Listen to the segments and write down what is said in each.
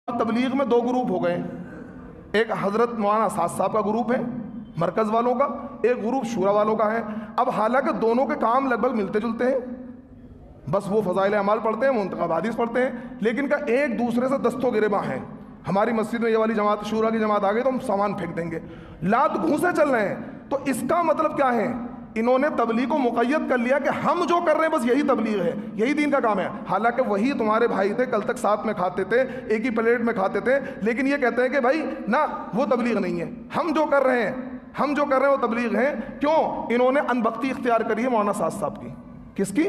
तबलीग में दो ग्रुप हो गए। एक हज़रत मौलाना साद साहब का ग्रुप है मरकज़ वालों का, एक ग्रुप शूरा वालों का है। अब हालांकि दोनों के काम लगभग मिलते जुलते हैं, बस वो फ़ज़ाइल अमाल पढ़ते हैं, मुंतखब हदीस पढ़ते हैं, लेकिन का एक दूसरे से दस्तों गिरेबा हैं। हमारी मस्जिद में ये वाली जमात शूरा की जमात आ गई तो हम सामान फेंक देंगे, लात घूंसे चल रहे हैं। तो इसका मतलब क्या है, इन्होंने तबलीग को मुक़य्यद कर लिया कि हम जो कर रहे हैं बस यही तबलीग है, यही दीन का काम है। हालांकि वही तुम्हारे भाई थे, कल तक साथ में खाते थे, एक ही प्लेट में खाते थे, लेकिन ये कहते हैं कि भाई ना वो तबलीग नहीं है, हम जो कर रहे हैं वो तबलीग है। क्यों? इन्होंने अनबख्ती इख्तियार करी है मौलाना साद साहब की। किसकी?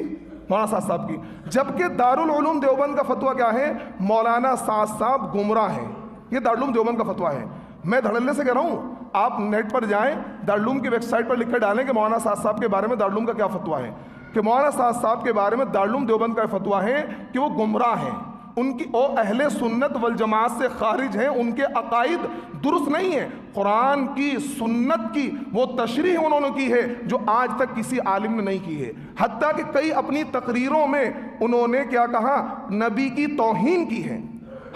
मौलाना साद साहब की। जबकि दारुल उलूम देवबंद का फतवा क्या है, मौलाना साद साहब गुमराह हैं। ये दारुल उलूम देवबंद का फतवा है। मैं धड़ल्ले से कह रहा हूँ, आप नेट पर जाएं, दारुल उलूम की वेबसाइट पर लिख कर डालें कि मौलाना साद साहब के बारे में दारुल उलूम का क्या फतवा है। कि मौलाना साद साहब के बारे में दारुल उलूम देवबंद का फतवा है कि वो गुमराह हैं, उनकी अहले सुन्नत वल जमात से खारिज हैं, उनके अकाइद दुरुस्त नहीं है। कुरान की सुन्नत की वो तशरीह उन्होंने की है जो आज तक किसी आलिम ने नहीं की है। हत्ता कि कई अपनी तकरीरों में उन्होंने क्या कहा, नबी की तौहीन की है।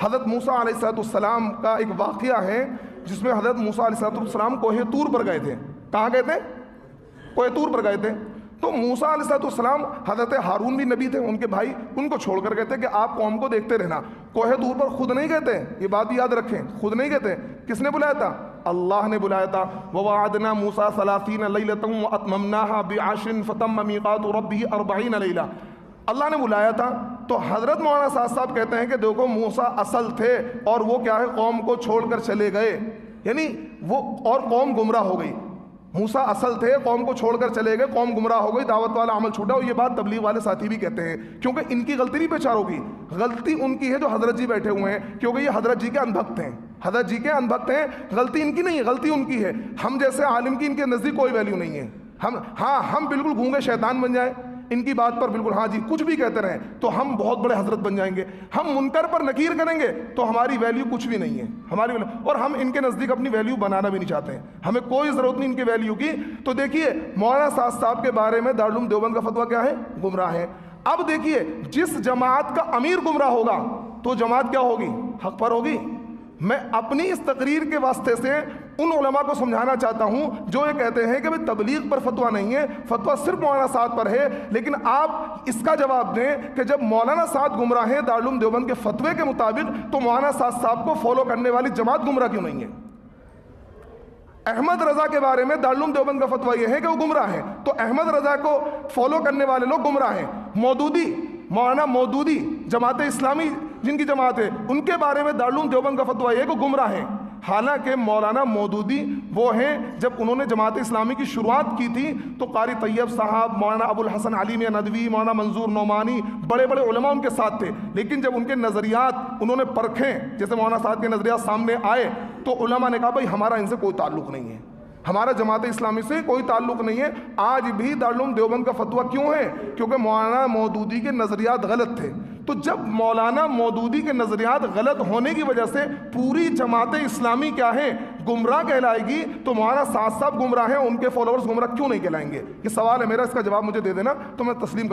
हज़रत मूसा अलैहिस्सलाम का एक वाक़या है जिसमें हज़रत मूसा अलैहिस्सलाम कोहे तूर पर गए थे। कहाँ गए थे? कोहे तूर पर गए थे। तो मूसा अलैहिस्सलाम, हज़रत हारून भी नबी थे, उनके भाई, उनको छोड़कर गए थे कि आप कौम को देखते रहना। कोहे तूर पर खुद नहीं गए थे, ये बात भी याद रखें, खुद नहीं गए थे। किसने बुलाया था? अल्लाह ने बुलाया था। ववाअदना मूसा सलासीन लैलतन व अतममनाहा बिअश्रिन फतम्म मीक़ातु रब्बिही अर्बईन लैला। अल्लाह ने बुलाया था। तो हज़रत मौलाना साद साहब कहते हैं कि देखो मूसा असल थे और वो क्या है, कौम को छोड़कर चले गए, यानी वो और कौम गुमराह हो गई। मूसा असल थे, कौम को छोड़कर चले गए, कौम गुमराह हो गई, दावत वाला अमल छूटा। और ये बात तबलीग वाले साथी भी कहते हैं, क्योंकि इनकी गलती नहीं पेशार होगी, गलती उनकी है जो हजरत जी बैठे हुए हैं, क्योंकि ये हजरत जी के अनभक्त हैं, हजरत जी के अनभक्त हैं। गलती इनकी नहीं है, गलती उनकी है। हम जैसे आलिम की इनके नज़दीक कोई वैल्यू नहीं है। हम बिल्कुल गूंगे शैतान बन जाए, इनकी बात पर बिल्कुल हाँ जी कुछ भी कहते रहें तो हम बहुत बड़े हजरत बन जाएंगे। हम मुनकर पर नकीर करेंगे तो हमारी वैल्यू कुछ भी नहीं है, हमारी वैल्यू, और हम इनके नज़दीक अपनी वैल्यू बनाना भी नहीं चाहते हैं, हमें कोई ज़रूरत नहीं इनकी वैल्यू की। तो देखिए मौलाना साद साहब के बारे में दारुल उलूम देवबंद का फतवा क्या है, गुमराह है। अब देखिए जिस जमात का अमीर गुमराह होगा तो जमात क्या होगी, हक पर होगी। मैं अपनी इस तकरीर के वास्ते से उन उलमा को समझाना चाहता हूं जो ये कहते हैं कि भाई तबलीग पर फतवा नहीं है, फतवा सिर्फ मौलाना साद पर है। लेकिन आप इसका जवाब दें कि जब मौलाना साद गुमराह है दारुल उलूम देवबंद के फतवे के मुताबिक, तो मौलाना साद साहब को फॉलो करने वाली जमात गुमराह क्यों नहीं है? अहमद रजा के बारे में दारुल उलूम देवबंद का फतवा यह है कि वो गुमराह है, तो अहमद रजा को फॉलो करने वाले लोग गुमराह हैं। मौदूदी, मौलाना मौदूदी जमात इस्लामी जिनकी जमात है, उनके बारे में दारुल उलूम देवबंद का फतवा यह है कि गुमराह है। हालांकि मौलाना मौदूदी वो हैं, जब उन्होंने जमात इस्लामी की शुरुआत की थी तो कारी तैयब साहब, मौलाना अबुल हसन अली मियां नदवी, मौलाना मंजूर नौमानी, बड़े बड़े उलमा उनके साथ थे। लेकिन जब उनके नज़रियात उन्होंने परखें, जैसे मौलाना साहब के नज़रियात सामने आए, तो उलमा ने कहा भाई हमारा इनसे कोई ताल्लुक़ नहीं है, हमारा जमात इस्लामी से कोई ताल्लुक़ नहीं है। आज भी दारुल उलूम देवबंद का फतवा क्यों है? क्योंकि मौलाना मौदूदी के नज़रियात गलत थे। तो जब मौलाना मौदूदी के नज़रियात गलत होने की वजह से पूरी जमात इस्लामी क्या है, गुमराह कहलाएगी, तो मौलाना साद साहब गुमराह हैं, उनके फॉलोअर्स गुमराह क्यों नहीं कहलाएंगे? ये सवाल है मेरा, इसका जवाब मुझे दे देना तो मैं तस्लीम